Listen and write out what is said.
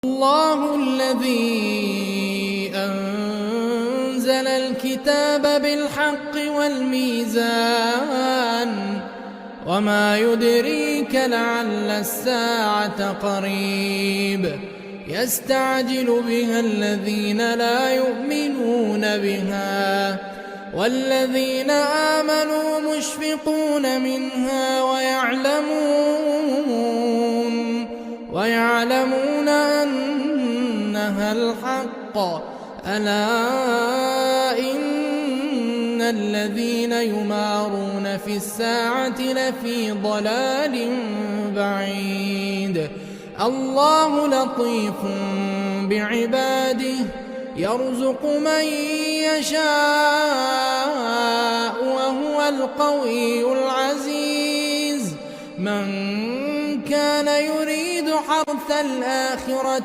الله الذي أنزل الكتاب بالحق والميزان وما يدريك لعل الساعة قريب يستعجل بها الذين لا يؤمنون بها والذين آمنوا مشفقون منها ويعلمون أنها الحق ألا إن الذين يمارون في الساعة لفي ضلال بعيد الله لطيف بعباده يرزق من يشاء وهو القوي العزيز من كان يريد حرث الآخرة